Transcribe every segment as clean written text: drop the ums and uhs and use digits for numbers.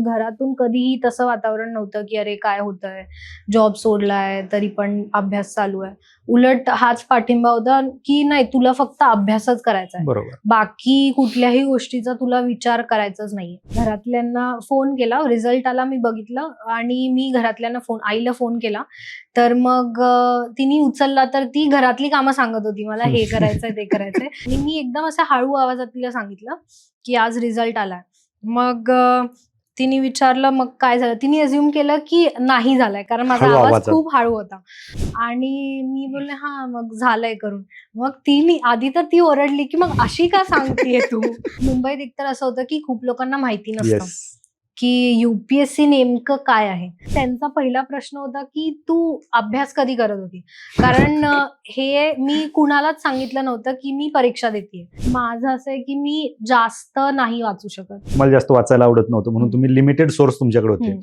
घरातून कधीही तसं वातावरण नव्हतं की अरे काय होतंय, जॉब सोडलाय तरी पण अभ्यास चालू आहे. उलट हाच पाठिंबा होता की नाही, तुला फक्त अभ्यासच करायचा आहे, बरोबर. बाकी कुठल्याही गोष्टीचा तुला विचार करायचाच नाही. घरातल्यांना फोन केला, रिझल्ट आला, मी बघितलं आणि मी घरातल्यांना आईला फोन केला. तर मग तिने उचलला, तर ती घरातली कामं सांगत होती मला, हे करायचंय ते करायचंय. आणि मी एकदम असं हळू आवाजात तिला सांगितलं की आज रिझल्ट आलाय. मग तिने विचारलं मग काय झालं. तिने अज्युम केलं की नाही झालाय, कारण माझा आवाज खूप हळू होता. आणि मी बोलले हा मग झालंय करून. मग तिने आधी तर ती ओरडली की मग अशी का सांगतेय तू. मुंबईत एकतर असं होतं की खूप लोकांना माहिती नसतं की UPSC नेमकं काय आहे. त्यांचा पहिला प्रश्न होता की तू अभ्यास कधी करत होती, कारण हे मी कुणालाच सांगितलं नव्हतं की मी परीक्षा देतेय. माझं असं आहे की मी जास्त नाही वाचू शकत. मला जास्त वाचायला आवडत नव्हतं, म्हणून तुम्ही लिमिटेड सोर्स तुमच्याकडे होते.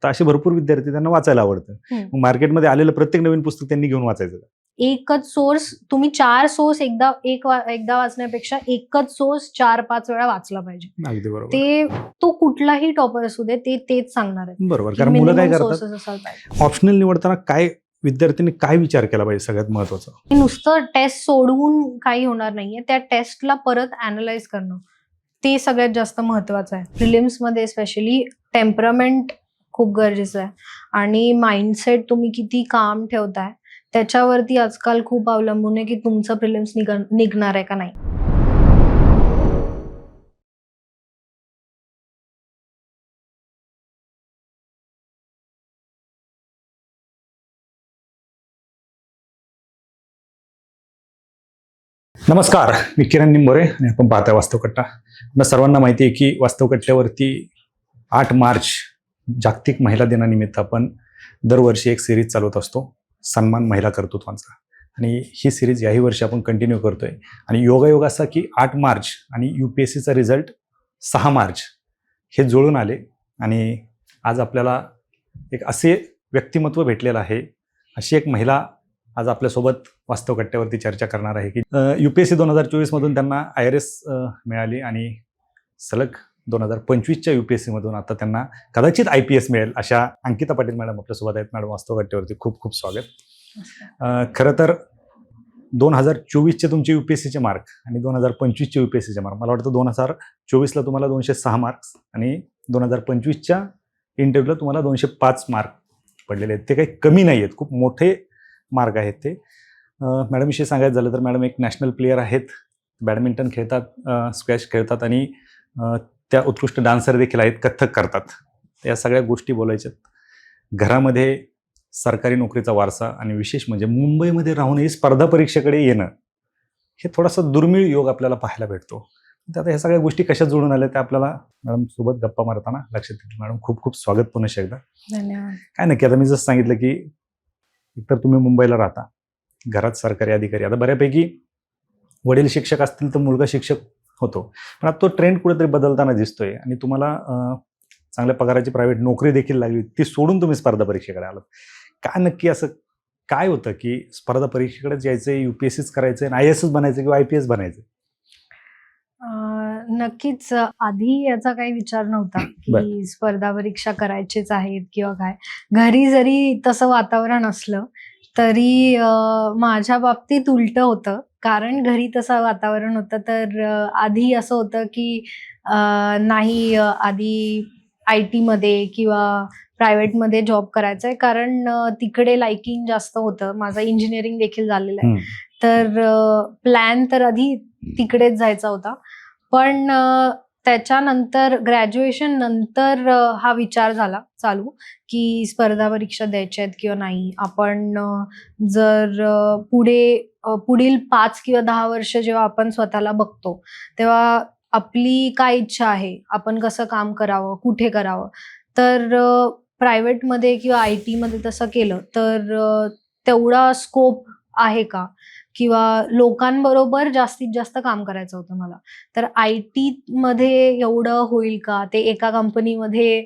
तर असे भरपूर विद्यार्थी, त्यांना वाचायला आवडतं. मार्केटमध्ये आलेलं प्रत्येक नवीन पुस्तक त्यांनी घेऊन वाचायचं. एकच सोर्स तुम्ही 4 सोर्स एकदा वाचण्यापेक्षा एकच सोर्स 4-5 वेळा वाचला पाहिजे. अगदी बरोबर. ते तो कुठलाही टॉपर असू दे, ते तेच सांगणार आहे. बरोबर. कारण मुलं काय करतात, ऑप्शनल निवडताना काय विद्यार्थ्यांनी काय विचार केला पाहिजे सगळ्यात महत्वाचं? नुसतं टेस्ट सोडवून काही होणार नाहीये. त्या टेस्टला परत अॅनलाइज करणं, ते सगळ्यात जास्त महत्वाचं आहे. प्रिलिम्समध्ये स्पेशली टेम्परामेंट खूप गरजेचं आहे आणि माइंडसेट तुम्ही किती काम ठेवताय त्याच्यावरती आजकाल खूप अवलंबून आहे की तुमचं प्रिलिम्स निघणार आहे का नाही. नमस्कार, मी किरण निंबोरे आणि आपण पाहताय वास्तवकट्टा. आपल्या सर्वांना माहिती आहे की वास्तवकट्ट्यावरती 8 मार्च जागतिक महिला दिनानिमित्त आपण दरवर्षी एक सिरीज चालवत असतो, सन्मान महिला कर्तृत्वांचा. आणि ही सिरीज याही वर्षी आपण कंटिन्यू करतोय. आणि योगायोग असा की 8 मार्च आणि UPSCचा रिझल्ट 6 मार्च हे जुळून आले. आणि आज आपल्याला एक असे व्यक्तिमत्व भेटलेलं आहे, अशी एक महिला आज आपल्यासोबत वास्तवकट्ट्यावरती चर्चा करणार आहे की UPSC 2024 मधून त्यांना IRS मिळाली आणि सलग 2025च्या UPSC मधून आता त्यांना कदाचित IPS मिळेल, अशा अंकिता पाटील मॅडम आपल्यासोबत आहेत. मॅडम, वास्तवकट्ट्यावरती खूप खूप स्वागत. खरं तर 2024चे तुमचे UPSCचे मार्क आणि 2025चे UPSCचे मार्क, मला वाटतं 2024ला तुम्हाला 206 मार्क्स आणि 2025च्या इंटरव्ह्यूला तुम्हाला 205 मार्क पडलेले आहेत. ते काही कमी नाही आहेत, खूप मोठे मार्क आहेत ते. मॅडमविषयी सांगायचं झालं तर मॅडम एक नॅशनल प्लेयर आहेत, बॅडमिंटन खेळतात, स्क्वॅश खेळतात आणि त्या उत्कृष्ट डान्सर देखील आहेत, कथ्थक करतात. या सगळ्या गोष्टी बोलायच्यात. घरामध्ये सरकारी नोकरीचा वारसा आणि विशेष म्हणजे मुंबईमध्ये राहूनही स्पर्धा परीक्षेकडे येणं, हे थोडासा दुर्मिळ योग आपल्याला पाहायला भेटतो. तर आता ह्या सगळ्या गोष्टी कशा जुळून आल्या त्या आपल्याला मॅडम सोबत गप्पा मारताना लक्षात येईल. मॅडम, खूप खूप स्वागत पुन्हा एकदा. धन्यवाद. काय नक्की, आता मी जसं सांगितलं की एकतर तुम्ही मुंबईला राहता, घरात सरकारी अधिकारी, आता बऱ्यापैकी वडील शिक्षक असतील तर मुलगा शिक्षक होतो, पण आता तो ट्रेंड कुठेतरी बदलताना दिसतोय आणि तुम्हाला चांगल्या पगाराची प्रायव्हेट नोकरी देखील लागली, ती सोडून तुम्ही स्पर्धा परीक्षेकडे आलात. काय नक्की असं काय होतं की स्पर्धा परीक्षेकडे जायचंय, UPSCच करायचंय, IASच बनायचं किंवा IPS बनायचं? नक्कीच आधी याचा काही विचार नव्हता की स्पर्धा परीक्षा करायचीच आहेत किंवा काय. घरी जरी तसं वातावरण असलं तरी माझ्या बाबतीत उलटं होतं, कारण घरी तसं वातावरण होतं. तर आधी असं होतं की नाही, आधी IT मध्ये किंवा प्रायव्हेटमध्ये जॉब करायचा आहे, कारण तिकडे लाइकिंग जास्त होतं. माझं इंजिनिअरिंग देखील झालेलं आहे. तर प्लॅन तर आधी तिकडेच जायचा होता. पण त्याच्यानंतर ग्रॅज्युएशन नंतर हा विचार झाला चालू की स्पर्धा परीक्षा द्यायच्या आहेत किंवा नाही. आपण जर पुढील 5 किंवा 10 वर्ष जेव्हा आपण स्वतःला बघतो, तेव्हा आपली काय इच्छा आहे, आपण कसं काम करावं, कुठे करावं. तर प्रायव्हेटमध्ये किंवा IT मध्ये तसं केलं तर तेवढा स्कोप आहे का, किंवा लोकांबरोबर जास्तीत जास्त काम करायचं होतं मला. तर IT मध्ये एवढं होईल का, ते एका कंपनीमध्ये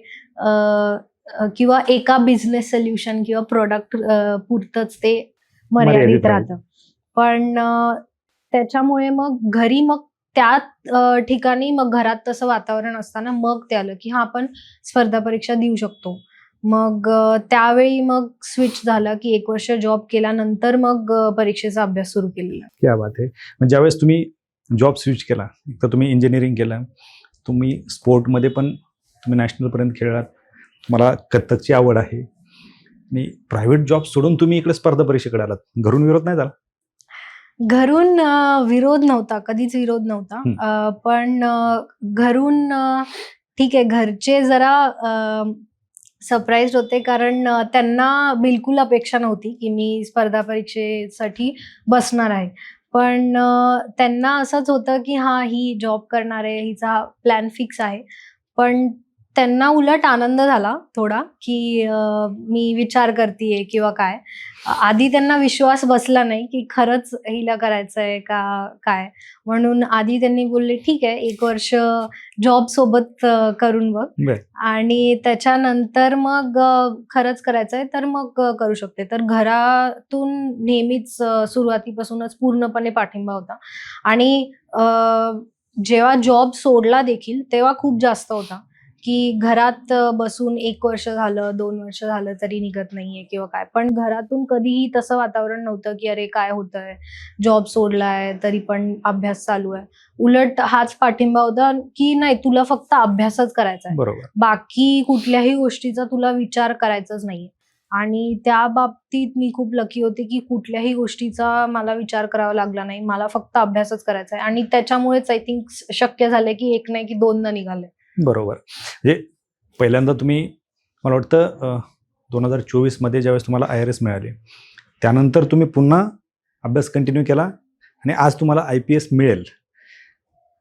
किंवा एका बिझनेस सोल्युशन किंवा प्रोडक्ट पुरतच ते मर्यादित राहतं. पण त्याच्यामुळे मग घरी त्या ठिकाणी मग घरात तसं वातावरण असताना मग ते आलं की हा आपण स्पर्धा परीक्षा देऊ शकतो. मग त्यावेळी मग स्विच झालं की 1 वर्ष जॉब केल्यानंतर मग परीक्षेचा अभ्यास सुरू केलेला. क्या बात आहे. मग ज्यावेळेस तुम्ही जॉब स्विच केला, एक तर तुम्ही इंजिनिअरिंग केलं, तुम्ही स्पोर्टमध्ये पण तुम्ही नॅशनलपर्यंत खेळलात, तुम्हाला कथ्थकची आवड आहे आणि प्रायव्हेट जॉब सोडून तुम्ही इकडे स्पर्धा परीक्षेकडे आलात. घरून विरोध नाही झाला? घरून विरोध नव्हता, कधीच विरोध नव्हता. पण घरून ठीक आहे, घरचे जरा सरप्राईज्ड होते कारण त्यांना बिलकुल अपेक्षा नव्हती की मी स्पर्धा परीक्षेसाठी बसणार आहे. पण त्यांना असंच होतं की हां, ही जॉब करणार आहे, हिचा प्लॅन फिक्स आहे. पण त्यांना उलट आनंद झाला थोडा की मी विचार करतीये किंवा काय. आधी त्यांना विश्वास बसला नाही की खरंच हिला करायचंय का काय? म्हणून आधी त्यांनी बोलले, "ठीक आहे, 1 वर्ष जॉब सोबत करून बघ बरं. आणि त्याच्यानंतर मग खरंच करायचंय तर मग करू शकते." तर घरातून नेहमीच सुरुवातीपासूनच पूर्णपणे पाठिंबा होता आणि जेव्हा जॉब सोडला देखील तेव्हा खूप जास्त होता. की घरात बसून 1 वर्ष झालं, 2 वर्ष झालं तरी निघत नाहीये किंवा काय. पण घरातून कधीही तसं वातावरण नव्हतं, की "अरे काय होतंय? जॉब सोडलाय तरी पण अभ्यास चालू आहे." उलट हाच पाठिंबा होता, की "नाही, तुला फक्त अभ्यासच करायचा आहे. बरोबर. बाकी कुठल्याही गोष्टीचा तुला विचार करायचाच नाहीये." आणि त्या बाबतीत मी खूप लकी होते, की कुठल्याही गोष्टीचा मला विचार करावा लागला नाही. मला फक्त अभ्यासच करायचा आहे आणि त्याच्यामुळेच आय थिंक शक्य झालंय, की 1 नाही की 2 निघाले. बरोबर. म्हणजे पहिल्यांदा तुम्ही मला वाटतं 2024मध्ये ज्यावेळेस तुम्हाला IRS मिळाले, त्यानंतर तुम्ही पुन्हा अभ्यास कंटिन्यू केला आणि आज तुम्हाला IPS मिळेल.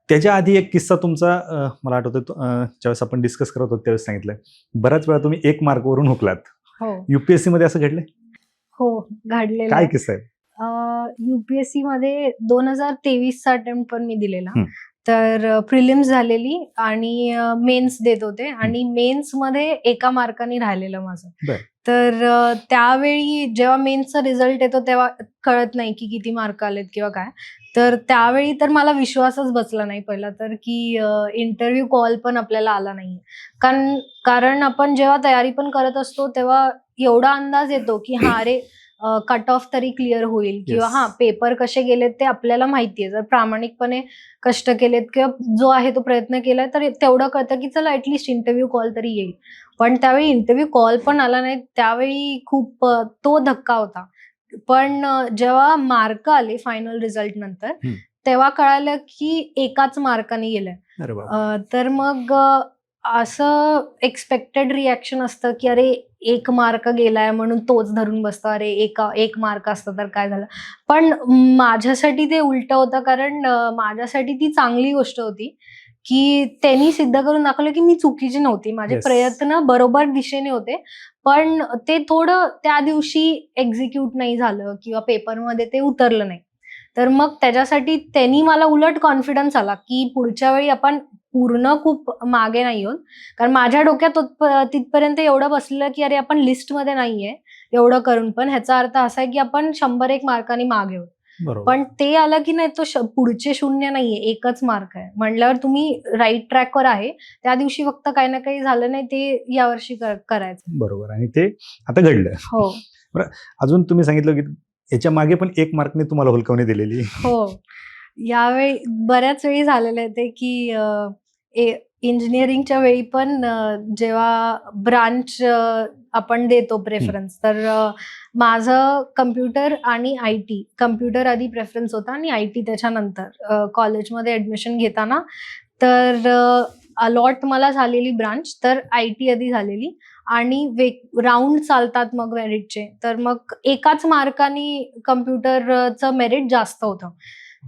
त्याच्या आधी एक किस्सा तुमचा मला आठवतोय ज्यावेळेस आपण डिस्कस करत होतो त्यावेळेस सांगितलं. बऱ्याच वेळा तुम्ही 1 मार्कवरून हुकलात. हो. UPSCमध्ये असं घडलंय? हो, घडलेलं काय आहे. किस्सा आहे? UPSCमध्ये 2023चा अटेम्प्ट पण मी दिलेला. हं. तर प्रिलिम्स झालेली आणि मेन्स देत होते आणि मेन्समध्ये 1 मार्काने राहिलेलं माझं. बरं. तर त्यावेळी जेव्हा मेन्सचा रिझल्ट येतो तेव्हा कळत नाही की किती मार्क आलेत किंवा काय. तर त्यावेळी तर मला विश्वासच बसला नाही पहिला तर की इंटरव्ह्यू कॉल पण आपल्याला आला नाहीये. कारण आपण जेव्हा तयारी पण करत असतो तेव्हा एवढा अंदाज येतो की हां, अरे कट ऑफ तरी क्लिअर होईल किंवा Yes. हां, पेपर कसे गेलेत ते आपल्याला माहिती आहे. जर प्रामाणिकपणे कष्ट केलेत किंवा जो आहे तो प्रयत्न केलाय तर तेवढं कळतं की चला ॲटलीस्ट इंटरव्ह्यू कॉल तरी येईल. पण त्यावेळी इंटरव्ह्यू कॉल पण आला नाही. त्यावेळी खूप तो धक्का होता. पण जेव्हा मार्क आले फायनल रिझल्ट नंतर, हं. तेव्हा कळालं की 1च मार्काने गेलंय. अरे बापरे! तर मग असं एक्स्पेक्टेड रिएक्शन असतं की अरे 1 मार्क गेलाय म्हणून तोच धरून बसतो. अरे 1 मार्क असता तर काय झालं? पण माझ्यासाठी ते उलटं होतं कारण माझ्यासाठी ती चांगली गोष्ट होती, की त्यांनी सिद्ध करून दाखवलं की मी चुकीची नव्हती. माझे Yes. प्रयत्न बरोबर दिशेने होते. पण ते थोडं त्या दिवशी एक्झिक्यूट नाही झालं किंवा पेपरमध्ये ते उतरलं नाही. तर मग त्याच्यासाठी त्यांनी मला उलट कॉन्फिडन्स आला, की पुढच्या वेळी आपण पूर्ण खूप मागे नाही आहोत. कारण माझ्या डोक्यात तिथपर्यंत एवढं बसलेलं, की अरे आपण लिस्टमध्ये नाहीये, एवढं करून पण ह्याचा अर्थ असा आहे, की आपण 100-1 मार्कांनी मागे आहोत. बरोबर. पण ते आलं की नाही तो पुढचे 0 नाहीये, 1च मार्क आहे. म्हटल्यावर तुम्ही राइट ट्रॅकवर आहे. त्या दिवशी फक्त काही ना काही झालं नाही ते यावर्षी करायचं. बरोबर आणि ते आता घडलं. हो. बरं, अजून तुम्ही सांगितलं की याच्या मागे पण 1 मार्कने तुम्हाला हुलकावणी दिलेली. हो. यावेळी बऱ्याच वेळी झालेलं आहे ते, की इंजिनिअरिंगच्या वेळी पण जेव्हा ब्रांच आपण देतो प्रेफरन्स तर माझं कम्प्युटर आणि IT. कम्प्युटर आधी प्रेफरन्स होता आणि IT त्याच्यानंतर कॉलेजमध्ये ॲडमिशन घेताना तर अलॉट मला झालेली ब्रांच तर IT आधी झालेली आणि राउंड चालतात मग मेरिटचे. तर मग 1च मार्काने कम्प्युटरचं मेरिट जास्त होतं.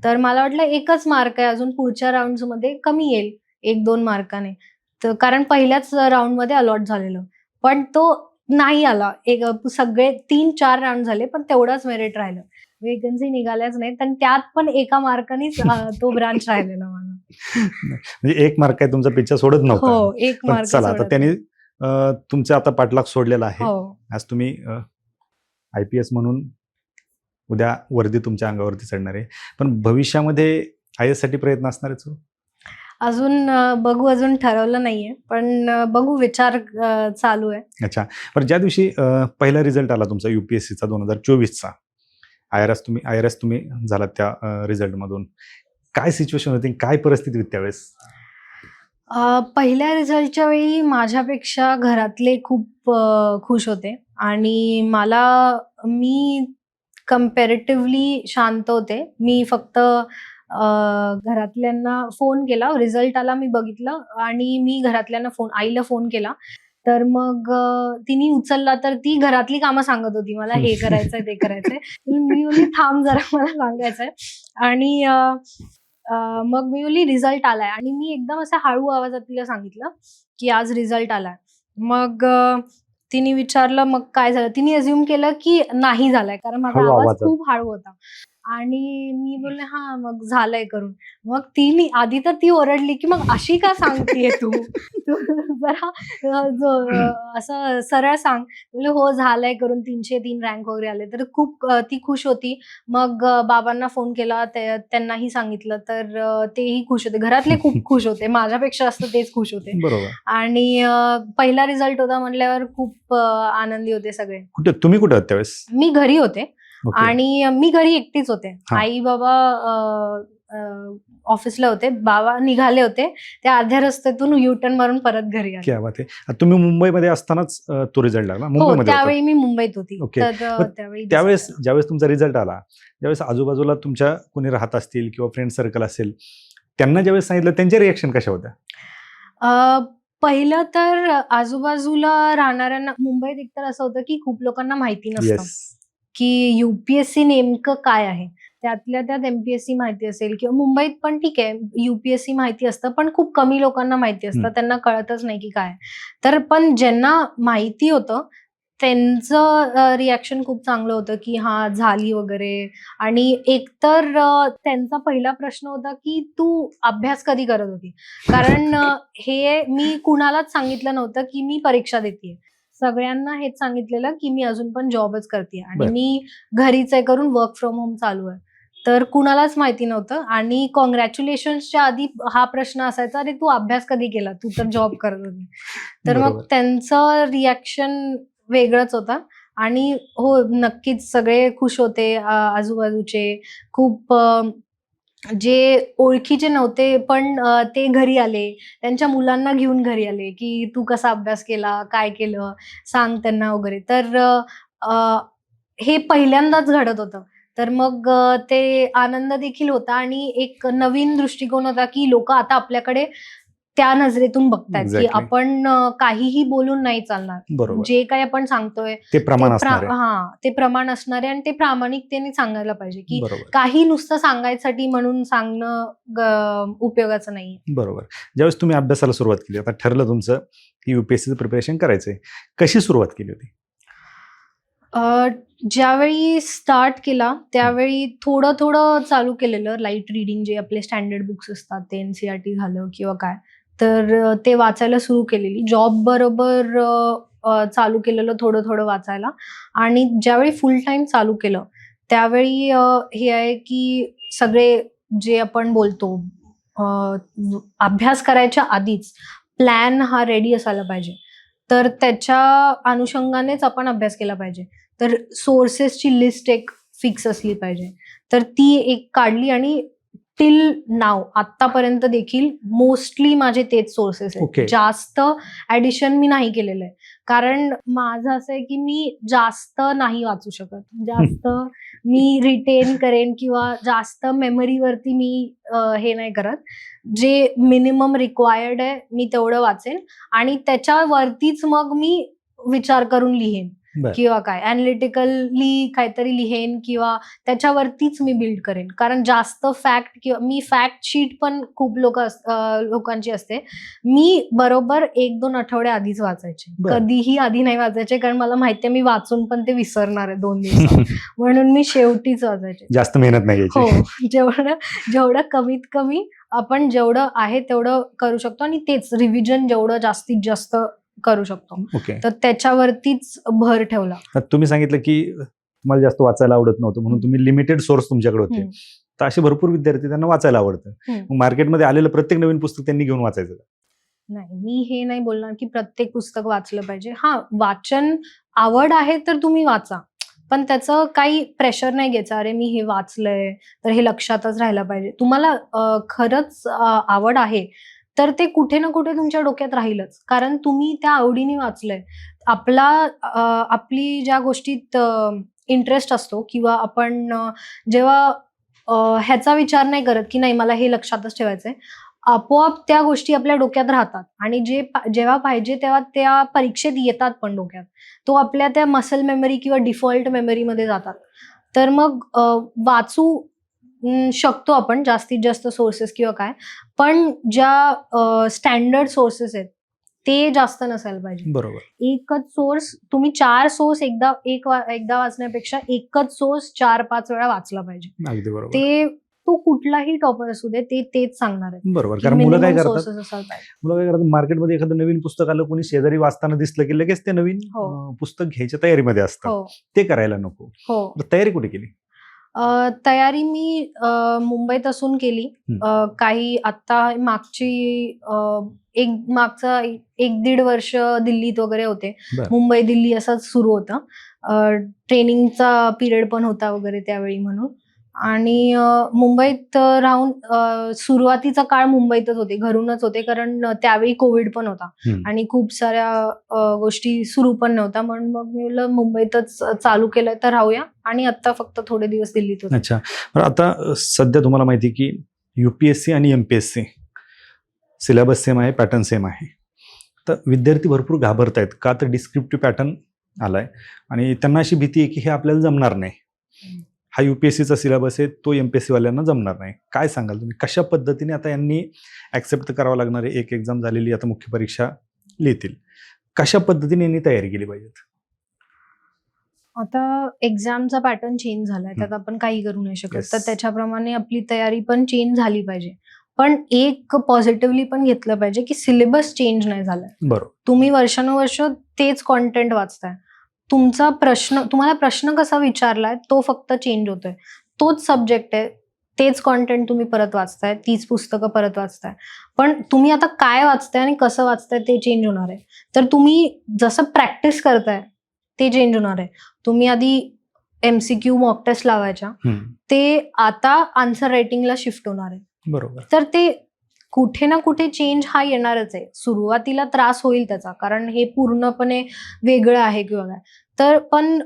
तर मला वाटलं 1च मार्क आहे अजून पुढच्या राउंड्समध्ये कमी येईल 1-2 मार्काने. तर कारण पहिल्याच राउंडमध्ये अलॉट झालेलं. पण तो नाही आला. सगळे 3-4 राउंड झाले पण तेवढंच मेरिट राहिलं. वेकन्सी निघाल्याच नाहीत आणि त्यात पण 1 मार्कानेच तो ब्रांच राहिलेला मला. म्हणजे 1 मार्क काय तुमचा पिच्छा सोडत नव्हता. हो, 1 पण मार्क चला आता सोडत त्यांनी नाही. तुमचा आता पाठलाग सोडलेला आहे. हो. आज तुम्ही IPS म्हणून उद्या वर्दी तुमच्या अंगावरती चढणार आहे. पण भविष्यामध्ये IAS साठी प्रयत्न असणार आहे सुरू? अजून बघू, अजून ठरवलं नाहीये, पण बघू, विचार चालू आहे. अच्छा. पण ज्या दिवशी पहिला रिझल्ट आला तुमचा UPSCचा 2024चा, IRS तुम्ही झालात त्या रिझल्टमधून, काय सिच्युएशन होती, काय परिस्थिती होती त्यावेळेस? पहिल्या रिझल्टच्या वेळी माझ्यापेक्षा घरातले खूप खुश होते आणि मी कम्पॅरेटिव्हली शांत होते. मी फक्त घरातल्यांना फोन केला, रिझल्ट आला मी बघितलं आणि मी घरातल्यांना आईला फोन केला. तर मग तिने उचलला, तर ती घरातली कामं सांगत होती मला, हे करायचंय, ते करायचंय. मी बोलली थांब जरा, मला सांगायचंय. आणि मग मी बोलली रिझल्ट आलाय, आणि मी एकदम असं हळू आवाजात तिला सांगितलं की आज रिझल्ट आलाय. मग तिने विचारलं मग काय झालं. तिने अज्युम केलं की नाही झालाय, कारण माझा हळू आवाज आवाजात. खूप हळू होता. आणि मी बोलले हा मग झालंय करून. मग ती आधी तर ती ओरडली की मग अशी का सांगतेय तू तू जरा असं सरळ सांग. बोलले हो झालंय करून, 303 रँक वगैरे आले. तर खूप ती खुश होती. मग बाबांना फोन केला, त्यांनाही सांगितलं, तर तेही खुश होते. घरातले खूप खुश होते, माझ्यापेक्षा जास्त तेच खुश होते. बरोबर. आणि पहिला रिझल्ट होता म्हटल्यावर खूप आनंदी होते सगळे. तुम्ही कुठे होते त्यावेळेस? मी घरी होते. ओके. आणि मी घरी एकटीच होते. हा. आई बाबा ऑफिसला होते, बाबा निघाले होते. त्या अर्ध्या रस्त्यातून युटर्न मारून परत घरी आले. क्या बात आहे. तुम्ही मुंबईमध्ये असतानाच तो रिझल्ट लागला? हो, मुंबईमध्ये होता? त्यावेळी मी मुंबईत होती. ओके. तर मग त्यावेळी त्यावेळेस ज्यावेळेस तुमचा रिझल्ट आला, त्यावेळेस आजूबाजूला तुमच्या कोणी राहत असतील किंवा फ्रेंड सर्कल असेल, त्यांना ज्यावेळेस सांगितलं, त्यांच्या रिएक्शन कशा होत्या? पहिलं तर आजूबाजूला राहणाऱ्यांना, मुंबईत एकतर असं होतं की खूप लोकांना माहिती नसतं येस. की UPSC नेमकं काय आहे. त्यातल्या त्यात MPSC माहिती असेल, किंवा मुंबईत पण ठीक आहे, UPSC माहिती असतं, पण खूप कमी लोकांना माहिती असतं. त्यांना कळतच नाही की काय. तर पण ज्यांना माहिती होतं त्यांचं रिॲक्शन खूप चांगलं होतं की हा झाली वगैरे. आणि एकतर त्यांचा पहिला प्रश्न होता की तू अभ्यास कधी करत होती. कारण हे मी कुणालाच सांगितलं नव्हतं की मी परीक्षा देतेय. सगळ्यांना हेच सांगितलेलं की मी अजून पण जॉबच करते आणि मी घरीच आहे, करून वर्क फ्रॉम होम चालू आहे. तर कुणालाच माहिती नव्हतं. आणि कॉंग्रॅच्युलेशन्सच्या आधी हा प्रश्न असायचा, अरे तू अभ्यास कधी केला, तू तर जॉब करत होती. तर मग त्यांचं रिॲक्शन वेगळंच होतं. आणि हो, नक्कीच सगळे खुश होते. आजूबाजूचे खूप जे ओळखीचे नव्हते पण ते घरी आले, त्यांच्या मुलांना घेऊन घरी आले की तू कसा अभ्यास केला, काय केलं, सांग त्यांना वगैरे. तर हे पहिल्यांदाच घडत होतं. तर मग ते आनंद देखील होता आणि एक नवीन दृष्टिकोन होता की लोक आता आपल्याकडे त्या नजरेतून बघतायत की Exactly. आपण काहीही बोलून नाही चालणार. बरोबर. जे काही आपण सांगतोय ते प्रमाण असणार आहे. ते प्रमाण असणार आहे आणि ते प्रामाणिकतेने सांगायला पाहिजे की बरोबर. काही नुसतं सांगायसाठी म्हणून सांगणं उपयोगाचं नाही. बरोबर. ज्यावेळेस तुम्ही अभ्यासाला सुरुवात केली, आता ठरलं तुमचं की UPSCचं प्रिपरेशन करायचंय, कशी सुरुवात केली होती? ज्यावेळी स्टार्ट केला त्यावेळी थोडं थोडं चालू केलेलं, लाईट रिडिंग, जे आपले स्टँडर्ड बुक्स असतात ते NCERT झालं किंवा काय, तर ते वाचायला सुरू केलेली. जॉब बरोबर चालू केलेलं थोडं थोडं वाचायला. आणि ज्यावेळी फुल टाइम चालू केलं त्यावेळी हे आहे की सगळे जे आपण बोलतो अभ्यास करायच्या आधीच प्लॅन हा रेडी असायला पाहिजे. तर त्याच्या अनुषंगानेच आपण अभ्यास केला पाहिजे. तर सोर्सेसची लिस्ट एक फिक्स असली पाहिजे. तर ती एक काढली आणि टिल नाव आतापर्यंत देखील मोस्टली माझे तेच सोर्सेस आहेत. Okay. जास्त ऍडिशन मी नाही केलेलं आहे. कारण माझं असं आहे की मी जास्त नाही वाचू शकत. जास्त मी रिटेन करेन किंवा जास्त मेमरीवरती मी हे नाही करत. जे मिनिमम रिक्वायर्ड आहे मी तेवढं वाचेन आणि त्याच्यावरतीच मग मी विचार करून लिहेन बरं. किंवा काय अॅनालिटिकली काहीतरी लिहेन किंवा त्याच्यावरतीच मी बिल्ड करेन. कारण जास्त फॅक्ट किंवा मी फॅक्ट शीट पण खूप लोकांची असते. मी बरोबर 1-2 आठवडे आधीच वाचायचे. बरं. कधीही आधी नाही वाचायचे, कारण मला माहितीये मी वाचून पण ते विसरणार आहे 2 दिवसात. म्हणून मी शेवटीच वाचायचे. जास्त मेहनत नाही हो, घ्यायची. जेवढं कमीत कमी आपण जेवढं आहे तेवढं करू शकतो आणि तेच रिव्हिजन जेवढं जास्तीत जास्त करू शकतो. ओके. तर त्याच्यावरतीच भर ठेवला. तुम्ही सांगितलं की तुम्हाला जास्त वाचायला आवडत नव्हतं म्हणून तुम्ही लिमिटेड सोर्स तुमच्याकडे होते. तर असे भरपूर विद्यार्थी त्यांना वाचायला आवडतं. मग मार्केटमध्ये आलेलं प्रत्येक नवीन पुस्तक त्यांनी घेऊन वाचायचं का? नाही, मी हे नाही बोलणार की प्रत्येक पुस्तक वाचलं पाहिजे. हा, वाचन आवड आहे तर तुम्ही वाचा, पण त्याचं काही प्रेशर नाही घ्यायचं. अरे मी हे वाचलंय तर हे लक्षातच राहायला पाहिजे. तुम्हाला खरंच आवड आहे तर ते कुठे ना कुठे तुमच्या डोक्यात राहीलच, कारण तुम्ही त्या आवडीने वाचलंय. आपली ज्या गोष्टीत इंटरेस्ट असतो किंवा आपण जेव्हा ह्याचा विचार नाही करत की नाही मला हे लक्षातच ठेवायचंय, आपोआप त्या गोष्टी आपल्या डोक्यात राहतात आणि जेव्हा पाहिजे तेव्हा त्या परीक्षेत येतात पण डोक्यात. तो आपल्या त्या मसल मेमरी किंवा डिफॉल्ट मेमरीमध्ये जातात. तर मग वाचू शकतो आपण जास्तीत जास्त सोर्सेस किंवा काय, पण ज्या स्टँडर्ड सोर्सेस आहेत ते जास्त नसायला पाहिजे. बरोबर. एकच सोर्स, तुम्ही 4 सोर्स एकदा वाचण्यापेक्षा एकच सोर्स 4-5 वेळा वाचला पाहिजे. अगदी बरोबर. तो कुठलाही टॉपर असू दे, ते तेच सांगणार आहे. बरोबर. कारण मुलं काय करतात, असायला पाहिजे. मुलं काय करतात, मार्केटमध्ये एखादं नवीन पुस्तक आलं, कोणी शेजारी वाचताना दिसलं की लगेच ते नवीन पुस्तक घ्यायच्या तयारीमध्ये असतात. ते करायला नको. तर तयारी कुठे केली? तयारी मी मुंबईत असून केली. काही आता मागचा 1-1.5 वर्ष दिल्लीत वगैरे होते. मुंबई दिल्ली असंच सुरू होतं. ट्रेनिंगचा पिरियड पण होता वगैरे त्यावेळी म्हणून. आणि मुंबईत राहून सुरुवातीचा काळ मुंबईतच होते, घरूनच होते, कारण त्यावेळी कोविड पण होता आणि खूप साऱ्या गोष्टी सुरू पण नव्हत्या. म्हणून मग मी बोललं मुंबईतच चालू केलंय तर राहूया, आणि आता फक्त थोडे दिवस दिल्लीत होते. अच्छा. आता सध्या तुम्हाला माहिती की UPSC आणि MPSC सिलेबस सेम आहे, पॅटर्न सेम आहे. तर विद्यार्थी भरपूर घाबरत आहेत का, तर डिस्क्रिप्टिव्ह पॅटर्न आलाय आणि त्यांना अशी भीती आहे की हे आपल्याला जमणार नाही. हा UPSCचा सिलेबस आहे, तो MPSC वाल्यांना जमणार नाही. काय सांगाल तुम्ही, कशा पद्धतीने आता यांनी ऍक्सेप्ट करावं लागणार आहे? एक एक्झाम झालेली, आता मुख्य परीक्षा लिहितील, कशा पद्धतीने यांनी तयारी केली पाहिजे? आता एक्झामचा पॅटर्न चेंज झालाय, त्यात आपण काही करू नाही शकत. तर त्याच्याप्रमाणे आपली तयारी पण चेंज झाली पाहिजे. पण एक पॉझिटिव्हली पण घेतलं पाहिजे की सिलेबस चेंज नाही झालाय. बरोबर. तुम्ही वर्षानुवर्ष तेच कॉन्टेंट वाचताय. तुम्हाला प्रश्न कसा विचारलाय तो फक्त चेंज होतोय. तोच सब्जेक्ट आहे, तेच कॉन्टेंट तुम्ही परत वाचताय, तीच पुस्तकं परत वाचताय. पण तुम्ही आता काय वाचताय आणि कसं वाचताय ते चेंज होणार आहे. तर तुम्ही जसं प्रॅक्टिस करताय ते चेंज होणार आहे. तुम्ही आधी MCQ मॉक टेस्ट लावायच्या, ते आता आन्सर रायटिंगला शिफ्ट होणार आहे. बरोबर. तर ते कुठे ना कुठे चेंज हा येणारच आहे. सुरुवातीला त्रास होईल त्याचा, कारण हे पूर्णपणे वेगळं आहे किंवा काय. तर पण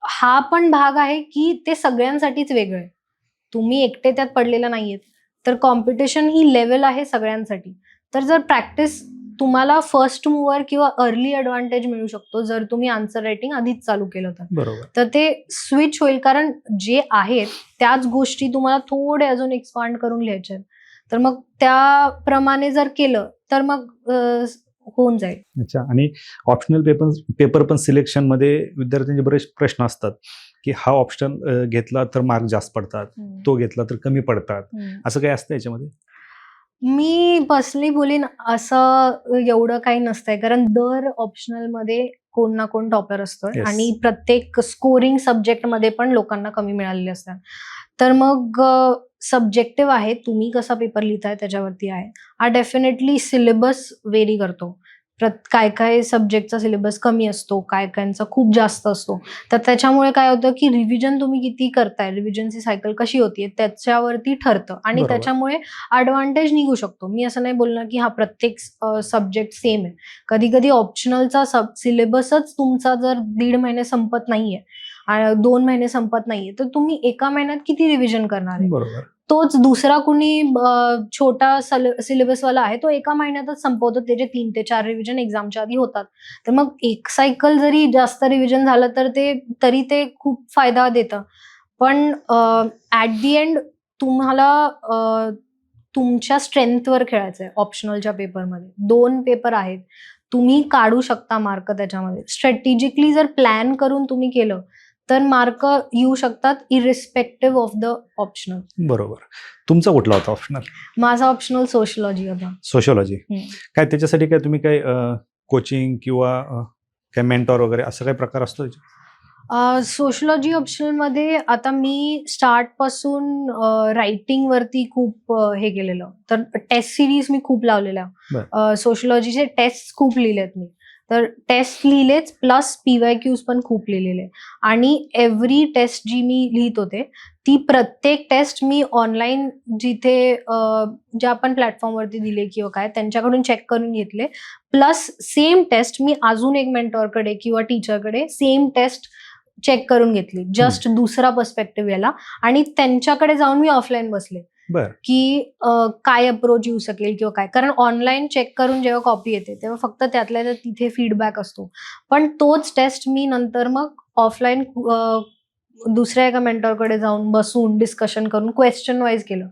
हा पण भाग आहे की ते सगळ्यांसाठीच वेगळं आहे. तुम्ही एकटे त्यात पडलेला नाहीयेत. तर कॉम्पिटिशन ही लेवल आहे सगळ्यांसाठी. तर जर प्रॅक्टिस, तुम्हाला फर्स्ट मूव्हर किंवा अर्ली ॲडव्हान्टेज मिळू शकतो जर तुम्ही आन्सर रायटिंग आधीच चालू केलं तर. बरोबर. तर ते स्विच होईल, कारण जे आहेत त्याच गोष्टी तुम्हाला थोडे अजून एक्सपांड करून लिहायच्या आहेत. तर मग त्याप्रमाणे जर केलं तर मग होऊन जाईल. अच्छा. आणि ऑप्शनल पेपर पण सिलेक्शन मध्ये विद्यार्थ्यांचे बरेच प्रश्न असतात की हा ऑप्शन घेतला तर मार्क जास्त पडतात, तो घेतला तर कमी पडतात, असं काही असतं याच्यामध्ये? मी पर्सनली बोलीन असं एवढं काही नसतंय, कारण दर ऑप्शनल मध्ये कोण ना कोण टॉपर असतोय आणि प्रत्येक स्कोरिंग सब्जेक्ट मध्ये पण लोकांना कमी मिळालेले असतात. तर मग सब्जेक्टिव्ह आहे, तुम्ही कसा पेपर लिहिताय त्याच्यावरती आहे. हा डेफिनेटली सिलेबस व्हेरी करतो. काय काय सब्जेक्टचा सिलेबस कमी असतो, काय कायचा खूप जास्त असतो. तर त्याच्यामुळे काय होतं की रिव्हिजन तुम्ही किती करताय, रिव्हिजनची सायकल कशी होतीये त्याच्यावरती ठरतं आणि त्याच्यामुळे ॲडव्हान्टेज निघू शकतो. मी असं नाही बोलणार की हा प्रत्येक सब्जेक्ट सेम आहे. कधी कधी ऑप्शनलचा सिलेबसच तुमचा जर 1.5 महिने संपत नाहीये, 2 महिने संपत नाहीये, तर तुम्ही एका महिन्यात किती रिव्हिजन करणार आहे? बरोबर. तोच दुसरा कुणी छोटा सिलेबसवाला आहे, तो एका महिन्यातच संपवतो. त्याचे 3 ते 4 रिव्हिजन एक्झामच्या आधी होतात. तर मग एक सायकल जरी जास्त रिव्हिजन झालं तर तरी ते खूप फायदा देतं. पण ॲट दी एंड तुम्हाला तुमच्या स्ट्रेंथवर खेळायचंय. ऑप्शनलच्या पेपरमध्ये 2 पेपर आहेत, तुम्ही काढू शकता मार्क त्याच्यामध्ये. स्ट्रॅटेजिकली जर प्लॅन करून तुम्ही केलं तर मार्क येऊ शकतात इरिस्पेक्टिव्ह ऑफ द ऑप्शनल. बरोबर. तुमचा कुठला होता ऑप्शनल? माझा ऑप्शनल सोशियोलॉजी होता. सोशियोलॉजी. काय त्याच्यासाठी काय तुम्ही काय कोचिंग किंवा काय मेंटॉर वगैरे असं काही प्रकार असतो? सोशिओलॉजी ऑप्शनलमध्ये आता मी स्टार्ट पासून रायटिंग वरती खूप हे केलेलं. तर टेस्ट सिरीज मी खूप लावलेल्या. सोशिओलॉजीचे टेस्ट खूप लिहिलेत मी. तर टेस्ट लिहिलेच प्लस PYQs पण खूप लिहिलेले. आणि एव्हरी टेस्ट जी मी लिहित होते ती प्रत्येक टेस्ट मी ऑनलाईन जिथे ज्या पण प्लॅटफॉर्मवरती दिले किंवा काय त्यांच्याकडून चेक करून घेतले. प्लस सेम टेस्ट मी अजून एक मेंटॉरकडे किंवा टीचरकडे सेम टेस्ट चेक करून घेतली. जस्ट दुसरा पर्स्पेक्टिव्ह याला. आणि त्यांच्याकडे जाऊन मी ऑफलाईन बसले की काय अप्रोच येऊ शकेल किंवा काय. कारण ऑनलाईन चेक करून जेव्हा कॉपी येते तेव्हा फक्त त्यातल्या त्यात तिथे फीडबॅक असतो. पण तोच टेस्ट मी नंतर मग ऑफलाईन दुसऱ्या एका मेंटॉरकडे जाऊन बसून डिस्कशन करून क्वेश्चन वाईज केलं.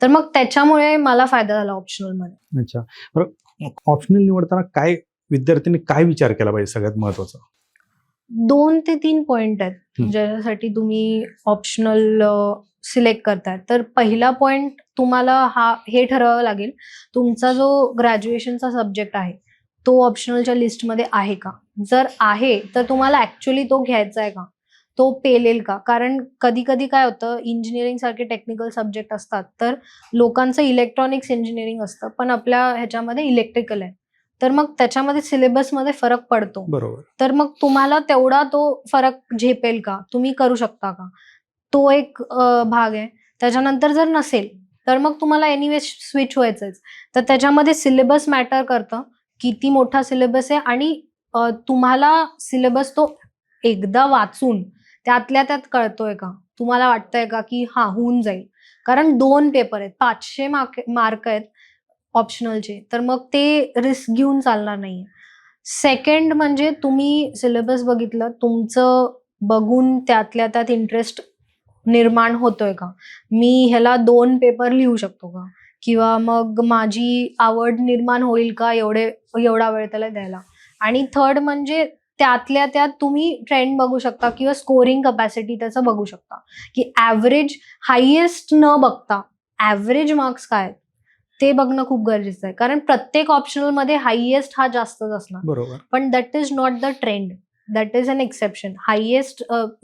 तर मग त्याच्यामुळे मला फायदा झाला ऑप्शनल मध्ये. अच्छा, बरं ऑप्शनल निवडताना काय विद्यार्थ्यांनी काय विचार केला पाहिजे सगळ्यात महत्वाचा? 2 ते 3 पॉइंट आहेत ज्याच्यासाठी तुम्ही ऑप्शनल सिलेक्ट करताय. तर पहिला पॉइंट तुम्हाला हे ठरवावं लागेल तुमचा जो ग्रॅज्युएशनचा सब्जेक्ट आहे तो ऑप्शनलच्या लिस्टमध्ये आहे का. जर आहे तर तुम्हाला ऍक्च्युअली तो घ्यायचा आहे का, तो पेलेल का. कारण कधी कधी काय होतं, इंजिनिअरिंग सारखे टेक्निकल सब्जेक्ट असतात तर लोकांचं इलेक्ट्रॉनिक्स इंजिनिअरिंग असतं पण आपल्या ह्याच्यामध्ये इलेक्ट्रिकल आहे. तर मग त्याच्यामध्ये सिलेबसमध्ये फरक पडतो. बरोबर. तर मग तुम्हाला तेवढा तो फरक झेपेल का, तुम्ही करू शकता का, तो एक भाग आहे. त्याच्यानंतर जर नसेल तर मग तुम्हाला एनिवे स्विच व्हायचंच. तर त्याच्यामध्ये सिलेबस मॅटर करतं, किती मोठा सिलेबस आहे आणि तुम्हाला सिलेबस तो एकदा वाचून त्यातल्या त्यात कळतोय का, तुम्हाला वाटतंय का की होऊन जाईल. कारण 2 पेपर आहेत, 500 मार्क आहेत ऑप्शनलचे. तर मग ते रिस्क घेऊन चालणार नाही. सेकंड म्हणजे तुम्ही सिलेबस बघितलं, तुमचं बघून त्यातल्या त्यात इंटरेस्ट निर्माण होतोय का, मी ह्याला 2 पेपर लिहू शकतो का, किंवा मग माझी आवड निर्माण होईल का एवढा वेळ त्याला द्यायला. आणि थर्ड म्हणजे त्यातल्या त्यात तुम्ही ट्रेंड बघू शकता किंवा स्कोरिंग कपॅसिटी त्याचं बघू शकता की ऍव्हरेज हायएस्ट न बघता ऍव्हरेज मार्क्स काय आहेत ते बघणं खूप गरजेचं आहे. कारण प्रत्येक ऑप्शनल मध्ये हायएस्ट हा जास्तच असणार. बरोबर. पण that is not the trend, that is an exception. Highest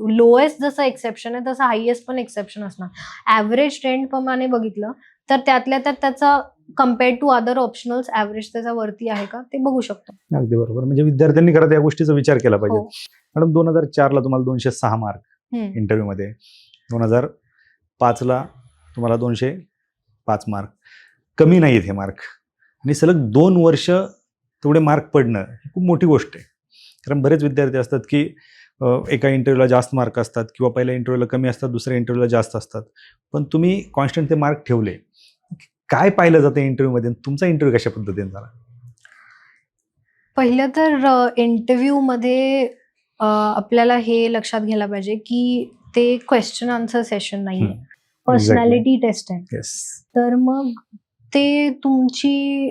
lowest जसं एक्सेप्शन आहे तसं हायएस्ट पण एक्सेप्शन असणार. ऍव्हरेज ट्रेंड प्रमाणे बघितलं तर त्यातल्या त्यात त्याचा compare to other optionals average त्याचा वरती आहे का ते बघू शकतो. अगदी बरोबर. म्हणजे विद्यार्थ्यांनी खरं या गोष्टीचा विचार केला पाहिजे. मॅडम 2004 ला तुम्हाला 206 मार्क इंटरव्ह्यू मध्ये, 2005 ला तुम्हाला 205 मार्क. कमी नाहीत हे मार्क. आणि सलग 2 वर्ष तेवढे मार्क पडणं ही खूप मोठी गोष्ट आहे. कारण बरेच विद्यार्थी असतात की एका इंटरव्ह्यूला जास्त मार्क असतात किंवा पहिल्या इंटरव्ह्यूला कमी असतात, दुसऱ्या इंटरव्ह्यूला जास्त असतात. पण तुम्ही कॉन्स्टंट ते मार्क ठेवले. काय पाहिलं जातं इंटरव्ह्यूमध्ये, तुमचा इंटरव्ह्यू कशा पद्धतीने झाला? पहिलं तर इंटरव्ह्यू मध्ये आपल्याला हे लक्षात घ्यायला पाहिजे की ते क्वेश्चन आन्सर सेशन नाहीये, पर्सनॅलिटी टेस्ट आहे. तर मग ते तुमची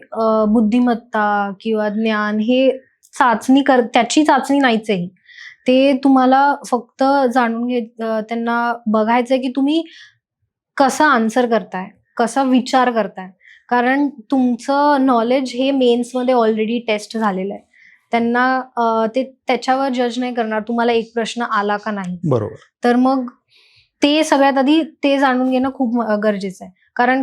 बुद्धिमत्ता किंवा ज्ञान हे त्याची चाचणी नाहीच आहे. ते तुम्हाला फक्त जाणून त्यांना बघायचंय की तुम्ही कसं आन्सर करताय, कसा विचार करताय. कारण तुमचं नॉलेज हे मेन्समध्ये ऑलरेडी टेस्ट झालेलं आहे. त्यांना ते त्याच्यावर जज नाही करणार तुम्हाला एक प्रश्न आला का नाही. बरोबर. तर मग ते सगळ्यात आधी ते जाणून घेणं खूप गरजेचं आहे. कारण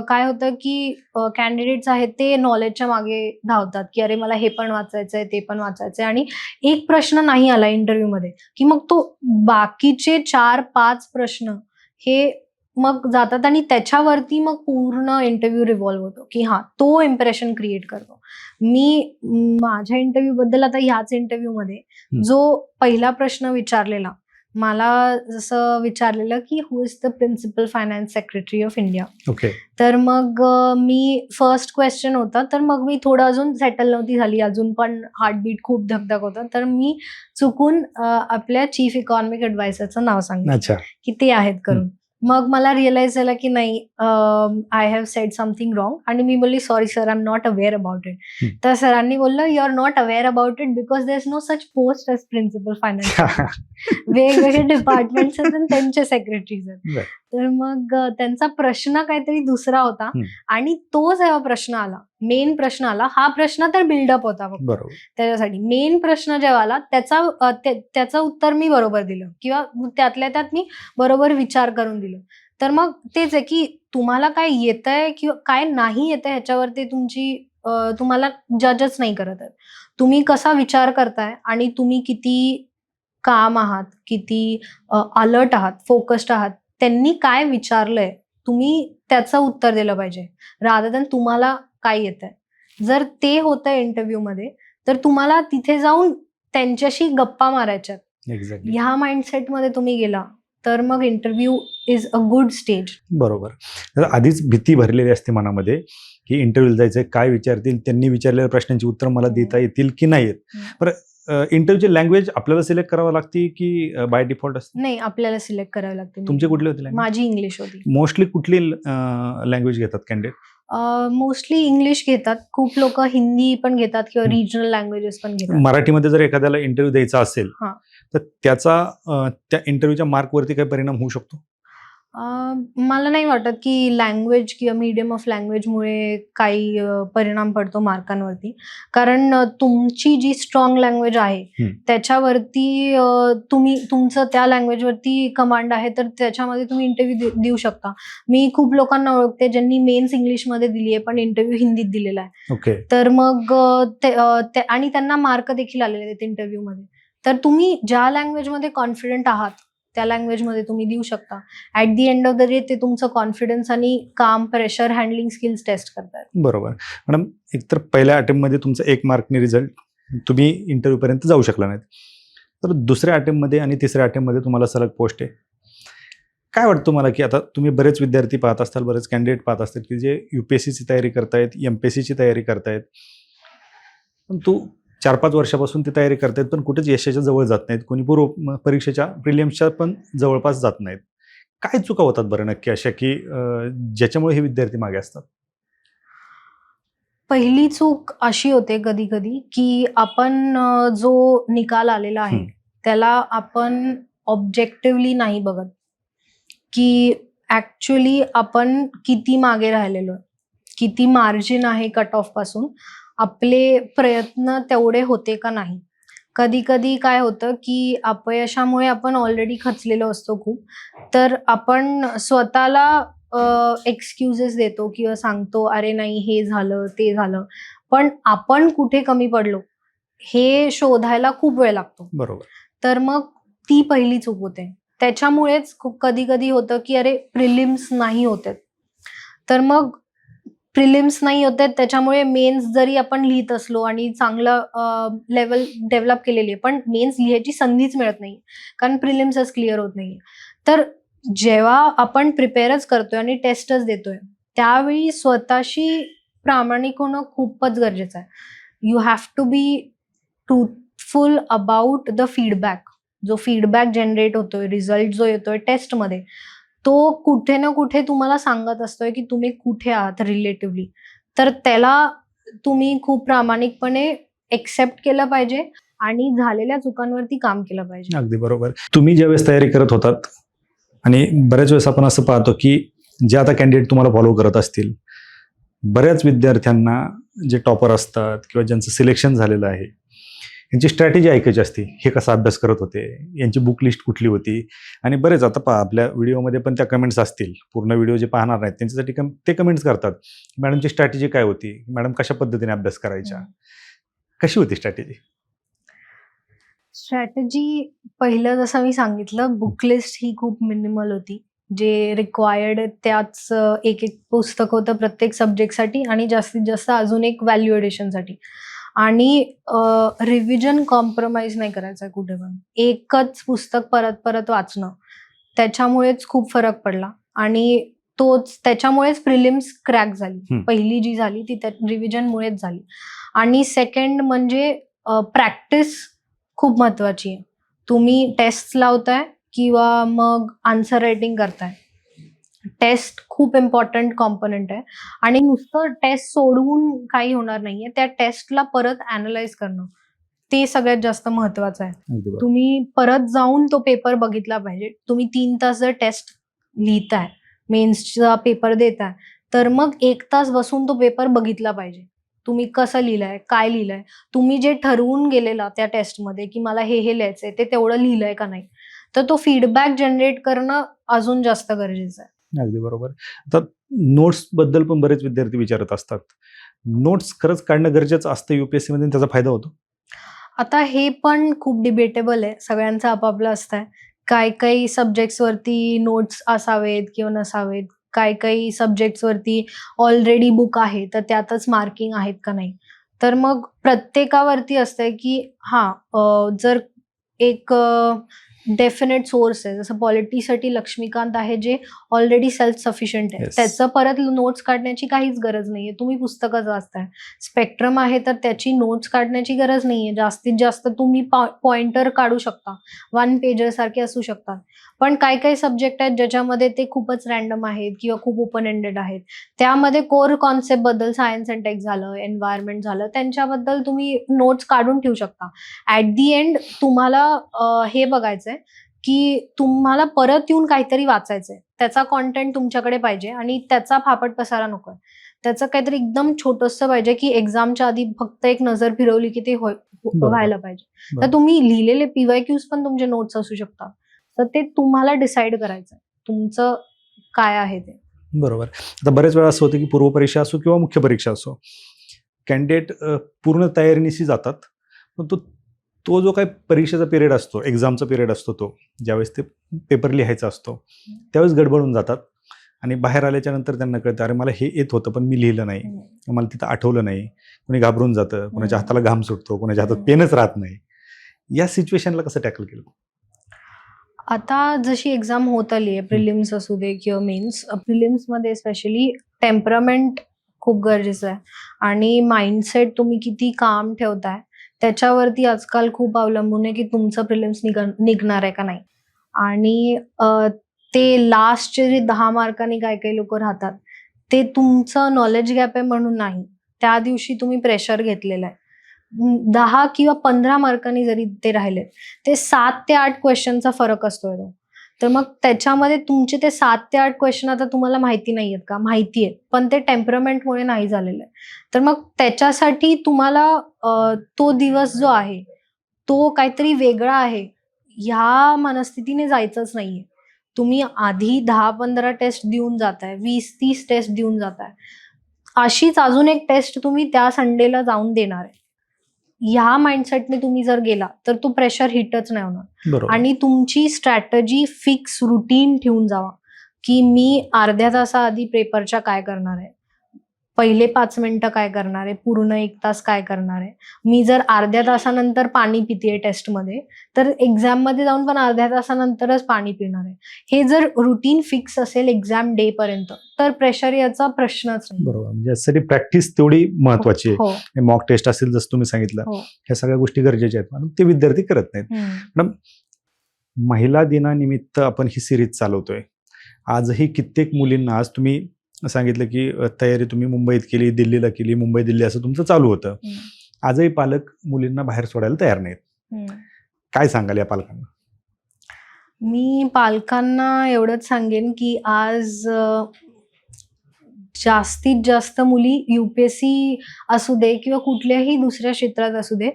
काय होतं की कॅन्डिडेट्स आहेत ते नॉलेजच्या मागे धावतात की अरे मला हे पण वाचायचंय ते पण वाचायचंय, आणि एक प्रश्न नाही आला इंटरव्ह्यू मध्ये की मग तो बाकीचे 4-5 प्रश्न हे मग जातात आणि त्याच्यावरती मग पूर्ण इंटरव्ह्यू रिव्हॉल्व्ह होतो की तो इम्प्रेशन क्रिएट करतो. मी माझ्या इंटरव्ह्यू बद्दल आता ह्याच इंटरव्ह्यू मध्ये जो पहिला प्रश्न विचारलेला, मला जसं विचारलेलं की who is the principal finance secretary of India. तर मग मी फर्स्ट क्वेश्चन होता, तर मग मी थोडं अजून सेटल नव्हती झाली, अजून पण हार्टबीट खूप धकधक होता. तर मी चुकून आपल्या चीफ इकॉनॉमिक ॲडवायझरचं नाव सांगितलं की ते आहेत करून. मग मला रिअलाइज झालं की नाही, I have said something wrong. आणि मी बोलली sorry sir, I am not aware about it. तर सरांनी बोललं you are not aware about it because there is no such post as principal finance. वेगवेगळे डिपार्टमेंट्स आहेत आणि त्यांचे सेक्रेटरीज आहेत. तर मग त्यांचा प्रश्न काहीतरी दुसरा होता हम्म. आणि तो जेव्हा प्रश्न आला, मेन प्रश्न आला, हा प्रश्न तर बिल्डअप होता फक्त बरोबर. त्याच्यासाठी. मेन प्रश्न जेव्हा आला त्याचं उत्तर मी बरोबर दिलं किंवा त्यातल्या त्यात मी बरोबर विचार करून दिलं. तर मग तेच आहे की तुम्हाला काय येतंय किंवा काय नाही येतंय ह्याच्यावरती तुम्हाला जजच नाही करत आहेत. तुम्ही कसा विचार करताय आणि तुम्ही किती काम आहात, किती अलर्ट आहात, फोकस्ड आहात, त्यांनी काय विचारलंय तुम्ही त्याचं उत्तर दिलं पाहिजे रादर दॅन तुम्हाला काय येतंय. जर ते होतंय इंटरव्ह्यूमध्ये तर तुम्हाला तिथे जाऊन त्यांच्याशी गप्पा मारायच्यात. एक्झॅक्टली. ह्या माइंडसेटमध्ये तुम्ही गेला तर मग interview is a good stage. बरोबर. तर आधीच भीती भरलेली असते मनामध्ये की इंटरव्ह्यूला जायचंय, काय विचारतील, त्यांनी विचारलेल्या प्रश्नांची उत्तर मला देता येतील की नाही येत. बरं, इंटरव्ह्यूची लँग्वेज आपल्याला सिलेक्ट करावं लागते की बाय डिफॉल्ट असते? नाही, आपल्याला सिलेक्ट करावी लागते. तुमची कुठली होती लँग्वेज? माझी इंग्लिश होती. मोस्टली कुठली लँग्वेज घेतात कॅन्डिडेट? मोस्टली इंग्लिश घेतात. खूप लोक हिंदी पण घेतात किंवा रिजनल लँग्वेजेस पण घेतात. मराठीमध्ये जर एखाद्याला इंटरव्ह्यू द्यायचा असेल हां. तर त्याचा त्या इंटरव्ह्यूच्या मार्कवरती काही परिणाम होऊ शकतो? मला नाही वाटत की लँग्वेज किंवा मीडियम ऑफ लँग्वेजमुळे काही परिणाम पडतो मार्कांवरती. कारण तुमची जी स्ट्रॉंग लँग्वेज आहे त्याच्यावरती तुमचं त्या लँग्वेजवरती कमांड आहे तर त्याच्यामध्ये तुम्ही इंटरव्ह्यू देऊ शकता. मी खूप लोकांना ओळखते ज्यांनी मेन्स इंग्लिशमध्ये दिली आहे पण इंटरव्ह्यू हिंदीत दिलेला आहे. ओके. तर मग आणि त्यांना मार्क देखील आलेले आहेत इंटरव्ह्यूमध्ये. तर तुम्ही ज्या लँग्वेजमध्ये कॉन्फिडंट आहात त्या लँग्वेजमध्ये तुम्ही देऊ शकता. At the end of the day ते तुमचं कॉन्फिडन्स आणि काम, प्रेशर हँडलिंग स्किल्स टेस्ट करतात. बरोबर. मॅडम, एकतर पहिल्या अटेम्प्टमध्ये तुमचा 1 मार्कने रिझल्ट, तुम्ही इंटरव्ह्यूपर्यंत जाऊ शकला नाहीत. तर दुसऱ्या अटेम्प्टमध्ये आणि तिसऱ्या अटेम्प्टमध्ये तुम्हाला सलग पोस्ट आहे. काय वाटतं तुम्हाला की आता तुम्ही बरेच विद्यार्थी पाहत असताल, बरेच कॅन्डिडेट पाहत असतील की जे UPSCची तयारी करतायत, MPSCची तयारी करतायत, पण 4-5 वर्षापासून ती तयारी करतायत पण कुठेच यशाच्या जवळ जात नाहीत. कोणी पूर्व परीक्षेच्या प्रिलिम्सच्या पण जवळपास जात नाहीत. काय चुका होतात बरं नक्की अशा की ज्याच्यामुळे हे विद्यार्थी मागे असतात? पहिली चूक अशी होते कधी कधी की आपण जो निकाल आलेला आहे त्याला आपण ऑब्जेक्टिव्हली नाही बघत की ऍक्च्युली आपण किती मागे राहिलेलो, किती मार्जिन आहे कट ऑफ पासून, आपले प्रयत्न तेवढे होते का नाही. कधी कधी काय होतं की अपयशामुळे आपण ऑलरेडी खचलेलो असतो खूप, तर आपण स्वतःला एक्सक्युजेस देतो किंवा सांगतो अरे नाही हे झालं ते झालं, पण आपण कुठे कमी पडलो हे शोधायला खूप वेळ लागतो. बरोबर. तर मग ती पहिली चूक होते. त्याच्यामुळेच खूप कधी कधी होतं की अरे प्रिलिम्स नाही होते, तर मग प्रिलिम्स नाही होते त्याच्यामुळे मेन्स जरी आपण लिहित असलो आणि चांगलं लेवल डेव्हलप केलेली आहे पण मेन्स लिहायची संधीच मिळत नाही कारण प्रिलिम्सच क्लिअर होत नाहीये. तर जेव्हा आपण प्रिपेअरच करतोय आणि टेस्टच देतोय त्यावेळी स्वतःशी प्रामाणिक होणं खूपच गरजेचं आहे. You have to be truthful about the feedback. जो फीडबॅक जनरेट होतोय, रिझल्ट जो येतोय टेस्टमध्ये, तो कुठे ना कुठे तुम्हाला सांगत असतोय की तुम्ही कुठे आहात रिलेटिव्हली. तर त्याला तुम्ही खूप प्रामाणिकपणे एक्सेप्ट केलं पाहिजे आणि झालेल्या चुकांवरती काम केलं पाहिजे. अगदी बरोबर. तुम्ही ज्यावेळेस तयारी करत होतात आणि बऱ्याच वेळेस आपण असं पाहतो की जे आता कॅन्डिडेट तुम्हाला फॉलो करत असतील, बऱ्याच विद्यार्थ्यांना जे टॉपर असतात किंवा ज्यांचं सिलेक्शन झालेलं आहे यांची स्ट्रॅटेजी ऐकायची असते. हे कसा अभ्यास करत होते, यांची बुक लिस्ट कुठली होती, आणि बरेच आता पहा आपल्या व्हिडिओमध्ये पण त्या कमेंट्स असतील. पूर्ण व्हिडिओ जे पाहणार नाहीत त्यांच्यासाठी ते कमेंट्स करतात, मॅडमची स्ट्रॅटेजी काय होती, मॅडम कशा पद्धतीने अभ्यास करायच्या, कशी होती स्ट्रॅटेजी? स्ट्रॅटेजी पहिलं जसं मी सांगितलं, बुक लिस्ट ही खूप मिनिमल होती. जे रिक्वायर्ड त्याच एक पुस्तक होतं प्रत्येक सब्जेक्टसाठी आणि जास्तीत जास्त अजून एक व्हॅल्यू एडिशनसाठी. आणि रिव्हिजन कॉम्प्रोमाइज नाही करायचं कुठे पण. एकच पुस्तक परत परत वाचणं त्याच्यामुळेच खूप फरक पडला आणि त्याच्यामुळेच प्रिलिम्स क्रॅक झाली. पहिली जी झाली ती रिव्हिजनमुळेच झाली. आणि सेकंड म्हणजे प्रॅक्टिस खूप महत्वाची आहे. तुम्ही टेस्ट लावताय किंवा मग आन्सर रायटिंग करताय, टेस्ट खूप इम्पॉर्टंट कॉम्पोनंट आहे आणि नुसतं टेस्ट सोडवून काही होणार नाहीये. त्या टेस्टला परत अॅनलाइज करणं ते सगळ्यात जास्त महत्वाचं आहे. तुम्ही परत जाऊन तो पेपर बघितला पाहिजे. तुम्ही 3 तास जर टेस्ट लिहिताय, मेन्सचा पेपर देताय, तर मग 1 तास बसून तो पेपर बघितला पाहिजे. तुम्ही कसं लिहिलंय, काय लिहिलंय, तुम्ही जे ठरवून गेलेला त्या टेस्टमध्ये की मला हे लिहायचंय, ते तेवढं लिहिलंय का नाही. तर तो फीडबॅक जनरेट करणं अजून जास्त गरजेचं आहे. अगदी बरोबर. आता नोट्स बद्दल पण बरेच विद्यार्थी विचारत असतात. नोट्स खरंच काढणं गरजेचं असतं UPSC मध्ये, त्याचा फायदा होतो? आता हे पण खूप डिबेटेबल आहे. सगळ्यांचं आपापलं असतंय. काही-काही सब्जेक्ट्सवरती नोट्स असावेत किंवा नसावेत. काही-काही सब्जेक्ट्सवरती ऑलरेडी बुक आहे, तर त्यातच मार्किंग आहेत का नाही. तर मग प्रत्येकावरती असतंय की जर एक डेफिनेट सोर्स आहे. जसं पॉलिटीसाठी लक्ष्मीकांत आहे, जे ऑलरेडी सेल्फ सफिशियंट आहे. Yes. त्याचं परत नोट्स काढण्याची काहीच गरज नाहीये. तुम्ही पुस्तकच वाचताय. स्पेक्ट्रम आहे, तर त्याची नोट्स काढण्याची गरज नाहीये. जास्तीत जास्त तुम्ही पॉइंटर काढू शकता. 1 पेजर सारखे असू शकतात. पण काही-काही सब्जेक्ट आहेत ज्याच्यामध्ये ते खूपच रँडम आहेत किंवा खूप ओपन एंडेड आहेत. त्यामध्ये कोर कॉन्सेप्ट बद्दल सायन्स अँड टेक झालं, एन्व्हायरमेंट झालं, त्यांच्याबद्दल तुम्ही नोट्स काढून ठेवू शकता. ॲट दी एंड तुम्हाला हे बघायचंय की तुम्हाला परत येऊन काहीतरी वाचायचंय. त्याचा कंटेंट तुमच्याकडे पाहिजे आणि त्याचा फापट पसारा नकोय. त्याचं काहीतरी एकदम छोटंसं पाहिजे की एक्झामच्या आधी फक्त एक नजर फिरवली की ते व्हायला पाहिजे. बरोबर. तर तुम्ही लिहिलेले PYQs पण तुमचे नोट्स असू शकतात. तर ते तुम्हाला डिसाईड करायचंय. तुमचं काय आहे ते. बरोबर. आता बऱ्याच वेळा असं होतं की पूर्वपरीक्षा असो किंवा मुख्य परीक्षा असो, कॅन्डिडेट पूर्ण तयारीनिशी जातात. पण तो जो काही परीक्षेचा पिरियड असतो, एक्झामचा पिरियड असतो, तो ज्यावेळेस ते पेपर लिहायचा असतो, त्यावेळेस गडबडून जातात आणि बाहेर आल्याच्या नंतर त्यांना कळतं, अरे मला हे येत होतं पण मी लिहिलं नाही, मला तिथं आठवलं नाही. कोणी घाबरून जातं, कोणाच्या हाताला घाम सुटतो, कोणाच्या हातात पेनच राहत नाही. या सिच्युएशनला कसं टॅकल केलं? आता जशी एक्झाम होत आली आहे, प्रिलिम्स असू दे किंवा मेन्स, प्रिलिम्समध्ये स्पेशली टेम्परामेंट खूप गरजेचं आहे आणि माइंडसेट तुम्ही किती काम ठेवताय त्याच्यावरती आजकाल खूप अवलंबून आहे की तुमचं प्रिलिम्स निघणार आहे का नाही. आणि ते लास्टचे जे 10 मार्कांनी काही लोक राहतात, ते तुमचं नॉलेज गॅप आहे म्हणून नाही. त्या दिवशी तुम्ही प्रेशर घेतलेलं आहे. 10 किंवा 15 मार्कांनी जरी ते राहिले, ते 7 ते 8 क्वेश्चनचा फरक असतोय तो. तर मग त्याच्यामध्ये तुमचे ते 7 ते 8 क्वेश्चन आता तुम्हाला माहिती नाहीयेत का? माहिती आहेत, पण ते टेम्परामेंटमुळे नाही झालेलं आहे. तर मग त्याच्यासाठी तुम्हाला तो दिवस जो आहे, तो काहीतरी वेगळा आहे, ह्या मनस्थितीने जायचंच नाहीये. तुम्ही आधी 10-15 टेस्ट देऊन जाताय, 20-30 टेस्ट देऊन जाताय. अशीच अजून एक टेस्ट तुम्ही त्या संडेला जाऊन देणार आहे. ह्या माइंडसेटने तुम्ही जर गेला, तर तो प्रेशर हिटच नाही होणार. बरोबर. आणि तुमची स्ट्रॅटेजी फिक्स रुटीन ठेवून जावा, की मी अर्ध्या तासाआधी पेपरच्या काय करणार आहे, पहिले 5 मिनिटं काय करणार आहे, पूर्ण 1 तास काय करणार आहे. मी जर अर्ध्या तासानंतर पाणी पितेय टेस्टमध्ये, तर एक्झाममध्ये जाऊन पण अर्ध्या तासानंतरच पाणी पिणार आहे. हे जर रुटीन फिक्स असेल एक्झाम डे पर्यंत, तर प्रेशर याचा प्रश्नच नाही. बरोबर. म्हणजे यासाठी प्रॅक्टिस तेवढी महत्वाची आहे. हो. मॉक टेस्ट असेल, जसं तुम्ही सांगितलं, हो. ह्या सगळ्या गोष्टी गरजेच्या आहेत. म्हणून ते विद्यार्थी करत नाहीत. मॅडम, महिला दिनानिमित्त आपण ही सिरीज चालवतोय. आजही कित्येक मुलींना, आज तुम्ही सांगितलं की तयारी तुम्ही मुंबईत केली, दिल्लीला केली, मुंबई दिल्ली असं तुमचं चालू होतं. आजही पालक मुलींना बाहेर सोडायला तयार नाहीत. काय सांगाल या पालकांना? मी पालकांना एवढंच सांगेन की आज जास्तीत जास्त मुली UPSC असू दे किंवा कुठल्याही दुसऱ्या क्षेत्रात असू दे,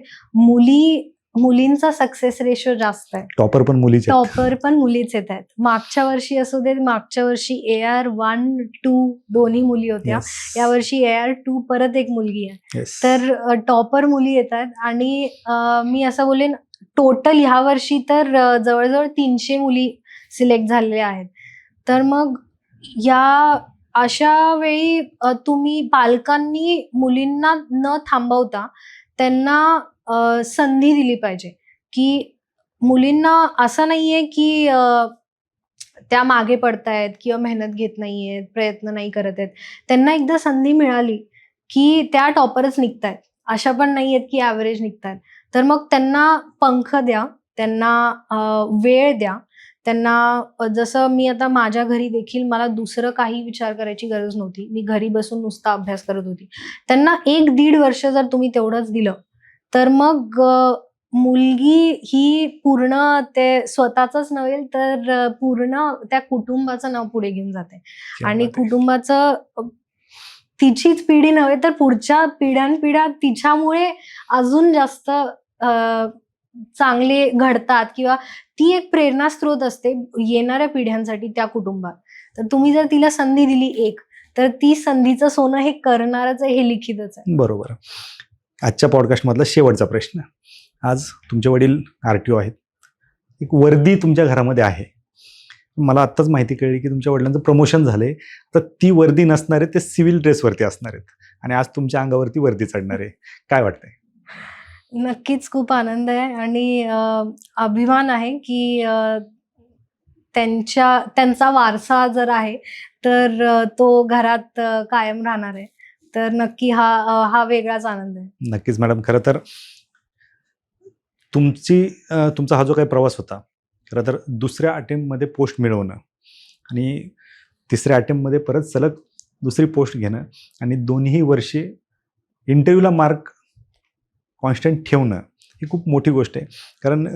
मुलींचा सक्सेस रेशो जास्त आहे. टॉपर पण मुलीच आहेत. टॉपर पण मुलीच येत आहेत. मागच्या वर्षी असू दे, मागच्या वर्षी AR 1, 2 दोन्ही मुली होत्या. Yes. यावर्षी AR 2 परत एक मुलगी आहे. Yes. तर टॉपर मुली येत आहेत आणि मी असं बोलेन, टोटल ह्या वर्षी तर जवळजवळ 300 मुली सिलेक्ट झालेल्या आहेत. तर मग या अशा वेळी तुम्ही पालकांनी मुलींना न थांबवता त्यांना संधी दिली पाहिजे, की मुलींना असं नाहीये की त्या मागे पडतायत किंवा मेहनत घेत नाहीयेत, प्रयत्न नाही करत आहेत. त्यांना एकदा संधी मिळाली की त्या टॉपरच निघतायत. अशा पण नाहीयेत की ॲव्हरेज निघतायत. तर मग त्यांना पंख द्या, त्यांना वेळ द्या. त्यांना जसं मी आता माझ्या घरी देखील मला दुसरं काही विचार करायची गरज नव्हती. मी घरी बसून नुसता अभ्यास करत होती. त्यांना 1-1.5 वर्ष जर तुम्ही तेवढंच दिलं, तर मग मुलगी ही पूर्ण ते स्वतःच नव्हे तर पूर्ण त्या कुटुंबाचं नाव पुढे घेऊन जाते आणि कुटुंबाचं तिचीच पिढी नव्हे तर पुढच्या पिढ्यानपिढ्या तिच्यामुळे अजून जास्त चांगले घडतात किंवा ती एक प्रेरणास्त्रोत असते येणाऱ्या पिढ्यांसाठी त्या कुटुंबात. तर तुम्ही जर तिला संधी दिली एक, तर ती संधीचं सोनं हे करणारच आहे, हे लिखितच आहे. बरोबर. आजच्या पॉडकास्टमधला शेवटचा प्रश्न. आज तुमचे वडील RTO आहेत. एक वर्दी तुमच्या घरामध्ये आहे. मला आत्ताच माहिती कळली की तुमच्या वडिलांचं प्रमोशन झालंय, तर ती वर्दी नसणार आहे, ते सिव्हिल ड्रेसवरती असणार आहेत आणि आज तुमच्या अंगावरती वर्दी चढणार आहे. काय वाटतंय? नक्कीच खूप आनंद आहे आणि अभिमान आहे की त्यांचा वारसा जर आहे तर तो घरात कायम राहणार आहे. तर नक्की हा वेगळाच आनंद आहे. नक्कीच मॅडम. खरं तर तुमचा हा जो काही प्रवास होता, खरं तर दुसऱ्या अटेम्प्टमध्ये पोस्ट मिळवणं आणि तिसऱ्या अटेम्प्टमध्ये परत सलग दुसरी पोस्ट घेणं आणि दोन्ही वर्षे इंटरव्ह्यूला मार्क कॉन्स्टंट ठेवणं ही खूप मोठी गोष्ट आहे. कारण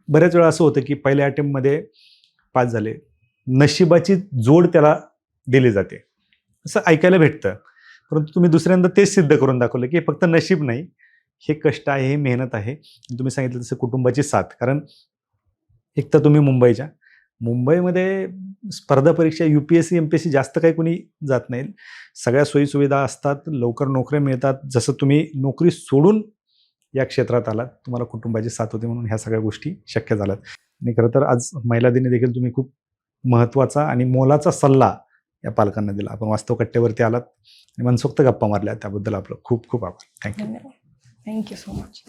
बऱ्याच वेळा असं होतं की पहिल्या अटेम्प्टमध्ये पास झाले, नशिबाची जोड त्याला दिली जाते असं ऐकायला भेटतं. परंतु तुम्ही दुसऱ्यांदा तेच सिद्ध करून दाखवलं की हे फक्त नशीब नाही, हे कष्ट आहे, हे मेहनत आहे. तुम्ही सांगितलं तसं कुटुंबाची साथ. कारण एक तर तुम्ही मुंबईमध्ये स्पर्धा परीक्षा UPSC MPSC जास्त काही कोणी जात नाही. सगळ्या सोयीसुविधा असतात, लवकर नोकऱ्या मिळतात. जसं तुम्ही नोकरी सोडून या क्षेत्रात आलात, तुम्हाला कुटुंबाची साथ होती म्हणून ह्या सगळ्या गोष्टी शक्य झाल्यात. आणि खरं तर आज महिला दिनी देखील तुम्ही खूप महत्त्वाचा आणि मोलाचा सल्ला या पालकांना दिला. आपण वास्तव कट्ट्यावरती आलात आणि मनसोक्त गप्पा मारल्या, त्याबद्दल आपलं खूप खूप आभार. थँक्यू. Thank you so much.